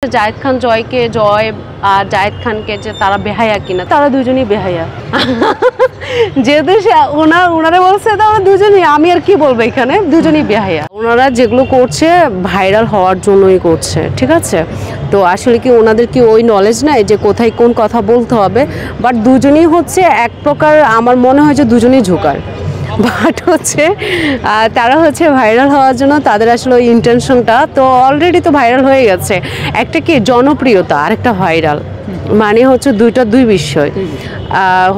জায়েদ খান জয়কে জয় আর জায়েদ খানকে যে তারা বেহায়া কিনা, তারা দুজনই বেহায়া। যেহেতু ওনারা বলছে তারা দুজনই, আমি আর কি বলবো, এখানে দুজনই বেহায়া। ওনারা যেগুলো করছে ভাইরাল হওয়ার জন্যই করছে, ঠিক আছে। তো আসলে কি ওনাদের কি ওই নলেজ নাই যে কোথায় কোন কথা বলতে হবে? বাট দুজনই হচ্ছে এক প্রকার, আমার মনে হয় যে দুজনই ঝোকার। বাট হচ্ছে তারা হচ্ছে ভাইরাল হওয়ার জন্য তাদের আসলে ওই ইন্টেনশনটা তো অলরেডি তো ভাইরাল হয়ে গেছে। একটা কি জনপ্রিয়তা, আরেকটা ভাইরাল, মানে হচ্ছে দুই বিষয়।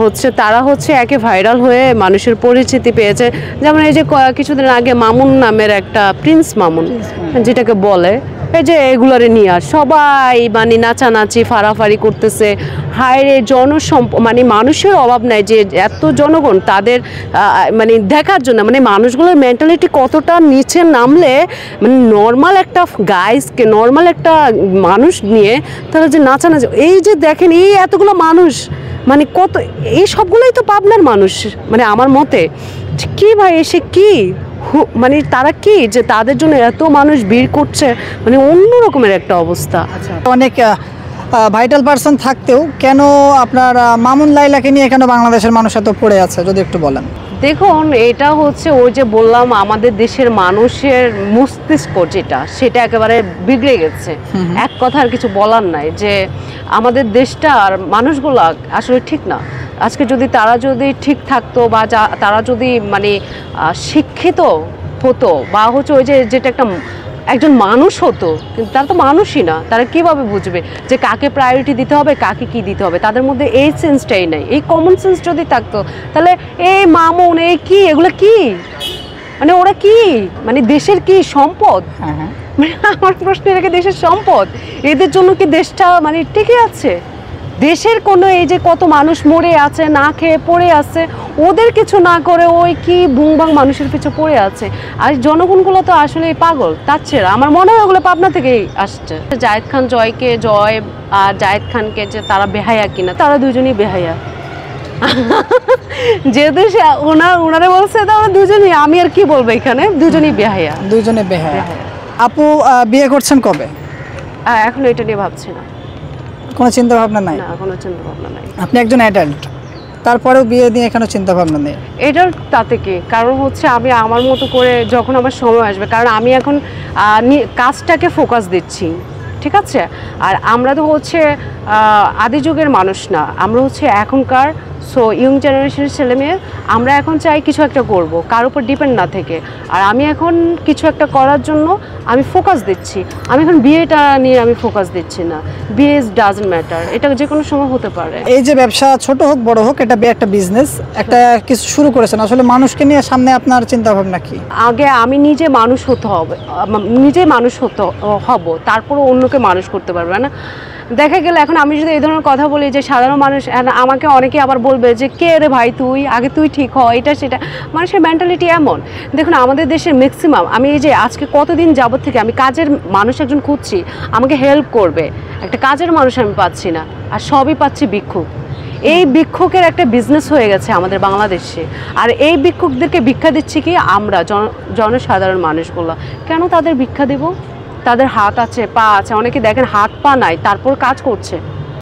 হচ্ছে তারা হচ্ছে একে ভাইরাল হয়ে মানুষের পরিচিতি পেয়েছে। যেমন এই যে কিছুদিন আগে মামুন নামের একটা প্রিন্স মামুন যেটাকে বলে, এই যে এগুলারে নিয়ে সবাই মানে নাচানাচি ফাড়াফাড়ি করতেছে। হায়রে মানে মানুষের অভাব নাই যে এত জনগণ তাদের মানে দেখার জন্য, মানে মানুষগুলোর মেন্টালিটি কতটা নিচে নামলে মানে নর্মাল একটা গাইজকে, নর্মাল একটা মানুষ নিয়ে তারা যে নাচানাচি, এই যে দেখেন এই এতগুলো মানুষ, মানে কত, এই সবগুলোই তো পাবনার মানুষ। মানে আমার মতে কি ভাই এসে কি মানে তারা কি যে তাদের জন্য এত মানুষ ভিড় করছে, মানে অন্য রকমের একটা অবস্থা। অনেক ভাইটাল পারসন থাকতেও কেন আপনার মামুন লাইলাকে নিয়ে কেন বাংলাদেশের মানুষ এত পড়ে আছে, যদি একটু বলেন। দেখুন, এটা হচ্ছে ওই যে বললাম আমাদের দেশের মানুষের মস্তিষ্ক যেটা, সেটা একেবারে বিগড়ে গেছে। এক কথা আর কিছু বলার নাই, যে আমাদের দেশটা আর মানুষগুলো আসলে ঠিক না। আজকে যদি তারা যদি ঠিক থাকতো বা তারা যদি মানে শিক্ষিত হতো বা হচ্ছে ওই যে যেটা একজন মানুষ হতো, কিন্তু তারা তো মানুষই না। তারা কিভাবে বুঝবে যে কাকে প্রায়োরিটি দিতে হবে, কাকে কি দিতে হবে? তাদের মধ্যে এই সেন্সটাই নাই। এই কমন সেন্স যদি থাকতো তাহলে এই মামুন এই কি, এগুলো কি, মানে ওরা কি, মানে দেশের কি সম্পদ? মানে আমার প্রশ্ন, এটাকে দেশের সম্পদ? এদের জন্য কি দেশটা মানে টিকে আছে? দেশের কোনো এই যে কত মানুষ মরে আছে, না খেয়ে পড়ে আছে, ওদের কিছু না করে ওই কি বুংবাং মানুষের পিছু পড়ে আছে। আর জনগণগুলো তো আসলে পাগল। তার ছেড়ে আমার মনে হয় ওগুলো পাবনা থেকেই আসছে। জায়েদ খান জয়কে জয় আর জায়েদ খানকে যে তারা বেহায়া কিনা, তারা দুজনই বেহায়া। যেহেতু ওনারা বলছে তারা দুজনই, আমি আর কি বলবো, এখানে দুজনই বেহায়া। দুজনে বেহায়া। আপু বিয়ে করছেন কবে? এখন এটা নিয়ে ভাবছি না। কোনো চিন্তা ভাবনা নাই? না, কোনো চিন্তা ভাবনা নাই। আপনি একজন অ্যাডাল্ট, তারপরেও বিয়ে নিয়ে এখনো চিন্তা ভাবনা নেই? এটার তাতে কি, কারণ হচ্ছে আমি আমার মতো করে যখন আমার সময় আসবে, কারণ আমি এখন কাজটাকে ফোকাস দিচ্ছি, ঠিক আছে। আর আমরা তো হচ্ছে আদি যুগের মানুষ না, আমরা হচ্ছে এখনকার ইয়ং জেনারেশনের ছেলে মেয়ে। আমরা এখন চাই কিছু একটা করব, কার উপর ডিপেন্ড না থেকে। আর আমি এখন কিছু একটা করার জন্য আমি ফোকাস দিচ্ছি। আমি এখন বিয়েটা নিয়ে আমি ফোকাস দিচ্ছি না। বিয়ে ডাজন্ট ম্যাটার, এটা যে কোনো সময় হতে পারে। এই যে ব্যবসা ছোট হোক বড় হোক, এটা একটা বিজনেস, একটা কিছু শুরু করেছেন, আসলে মানুষকে নিয়ে সামনে আপনার চিন্তা ভাবনা কি? আগে আমি নিজে মানুষ হতে হবে, নিজে মানুষ হব, তারপর অন্যকে মানুষ করতে পারবে না। দেখা গেলে এখন আমি যদি এই ধরনের কথা বলি যে সাধারণ মানুষ, আমাকে অনেকে আবার বলবে যে কে রে ভাই তুই, আগে তুই ঠিক হ, এটা সেটা। মানুষের মেন্টালিটি এমন। দেখুন আমাদের দেশের ম্যাক্সিমাম, আমি এই যে আজকে কতদিন যাবত থেকে আমি কাজের মানুষ একজন খুঁজছি, আমাকে হেল্প করবে, একটা কাজের মানুষ আমি পাচ্ছি না, আর সবই পাচ্ছি ভিক্ষুক। এই ভিক্ষুকের একটা বিজনেস হয়ে গেছে আমাদের বাংলাদেশে। আর এই ভিক্ষুকদেরকে ভিক্ষা দিচ্ছি কি আমরা, জনসাধারণ মানুষগুলো। কেন তাদের ভিক্ষা দেব? তাদের হাত আছে, পা আছে, অনেকে দেখেন হাত পা নাই, তারপর কাজ করছে।